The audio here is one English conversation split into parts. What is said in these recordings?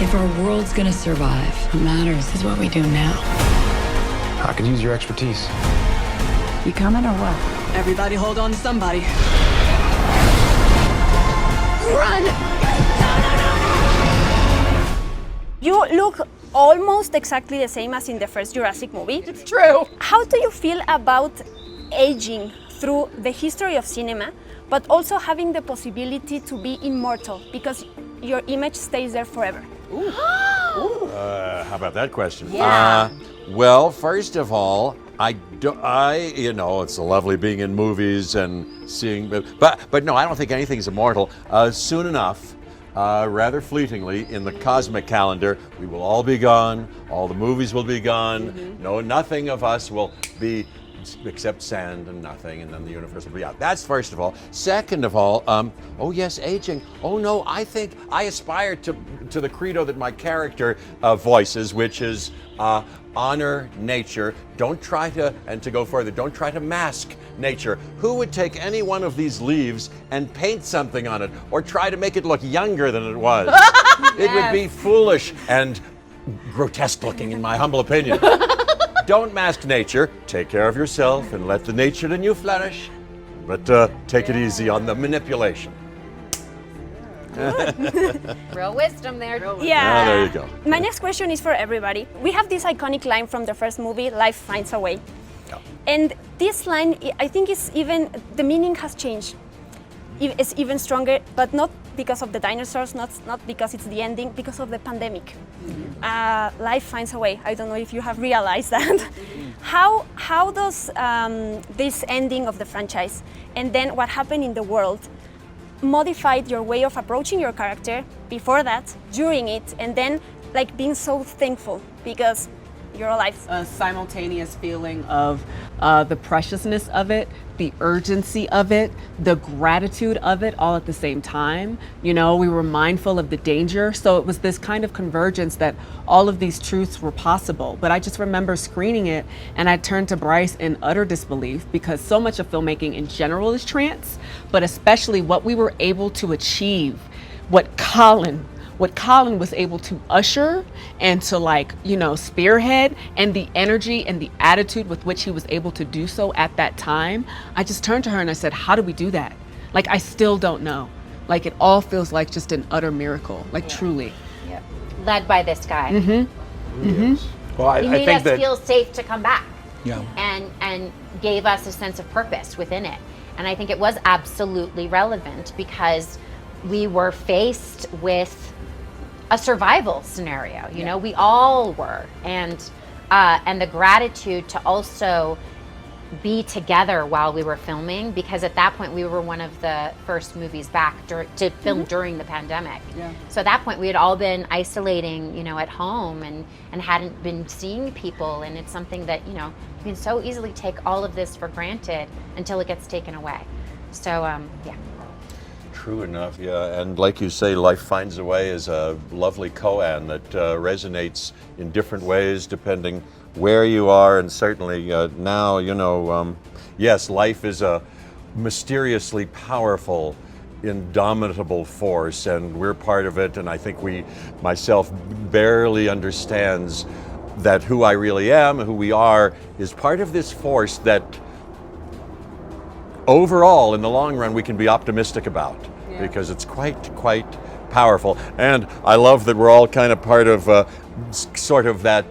If our world's gonna survive, what matters is what we do now. I could use your expertise. You coming or what? Everybody hold on to somebody. Run! You look almost exactly the same as in the first Jurassic movie. It's true. How do you feel about aging through the history of cinema, but also having the possibility to be immortal because your image stays there forever? How about that question? Yeah. Well, first of all, it's lovely being in movies and seeing, but no, I don't think anything's immortal. Soon enough, rather fleetingly, in the cosmic calendar, we will all be gone. All the movies will be gone. Mm-hmm. No, nothing of us will be except sand and nothing, and then the universe will be out. That's first of all. Second of all, oh yes, aging. Oh no, I think I aspire to the credo that my character voices, which is honor nature. Don't try to, and to go further, don't try to mask nature. Who would take any one of these leaves and paint something on it, or try to make it look younger than it was? It would be foolish and grotesque looking, in my humble opinion. Don't mask nature. Take care of yourself and let the nature in you flourish. But take it easy on the manipulation. Real wisdom there. Yeah. There you go. My next question is for everybody. We have this iconic line from the first movie, "Life finds a way." Yeah. And this line, I think, the meaning has changed. It's even stronger, but not because of the dinosaurs, not because it's the ending, because of the pandemic. Life finds a way. I don't know if you have realized that. How does this ending of the franchise and then what happened in the world modified your way of approaching your character before that, during it, and then like being so thankful because you're alive? A simultaneous feeling of the preciousness of it, the urgency of it, the gratitude of it, all at the same time. You know, we were mindful of the danger. So it was this kind of convergence that all of these truths were possible. But I just remember screening it and I turned to Bryce in utter disbelief because so much of filmmaking in general is trance, but especially what we were able to achieve, what Colin was able to usher and to spearhead, and the energy and the attitude with which he was able to do so at that time. I just turned to her and I said, how do we do that? Like, I still don't know. Like, it all feels like just an utter miracle, like truly. Yeah. Led by this guy. Well, He I made think us that feel safe to come back. Yeah. And gave us a sense of purpose within it. And I think it was absolutely relevant because we were faced with a survival scenario, you know, we all were, and the gratitude to also be together while we were filming, because at that point we were one of the first movies back to film during the pandemic. Yeah. So at that point we had all been isolating, at home and hadn't been seeing people, and it's something that, you can so easily take all of this for granted until it gets taken away. So yeah. True enough, yeah. And like you say, Life Finds a Way is a lovely koan that resonates in different ways depending where you are. And certainly now, yes, life is a mysteriously powerful, indomitable force, and we're part of it. And I think myself barely understands that who I really am, who we are, is part of this force that overall, in the long run, we can be optimistic about, because it's quite powerful. And I love that we're all kind of part of sort of that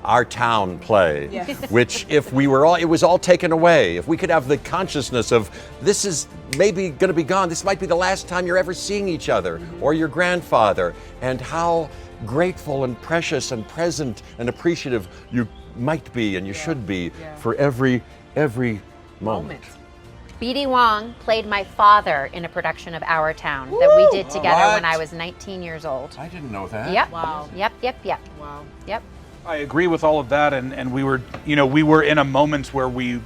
Our Town play, which if we were all, it was all taken away. If we could have the consciousness of this is maybe going to be gone, this might be the last time you're ever seeing each other or your grandfather, and how grateful and precious and present and appreciative you might be and you should be for every moment. B.D. Wong played my father in a production of Our Town that we did together when I was 19 years old. I didn't know that. Yep. Wow. Yep. Wow. Yep. I agree with all of that, and we were in a moment where we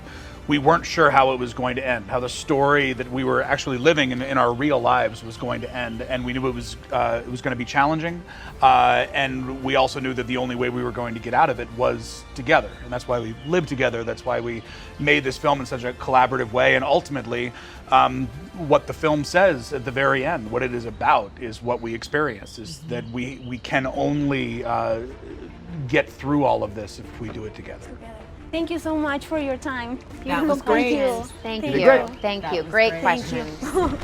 we weren't sure how it was going to end, how the story that we were actually living in our real lives was going to end, and we knew it was going to be challenging, and we also knew that the only way we were going to get out of it was together, and that's why we lived together. That's why we made this film in such a collaborative way, and ultimately, what the film says at the very end, what it is about, is what we experience, is that we can only get through all of this if we do it together. Thank you so much for your time. That was great. Thank you. Thank you. Great. Thank That you. was Great great. questions.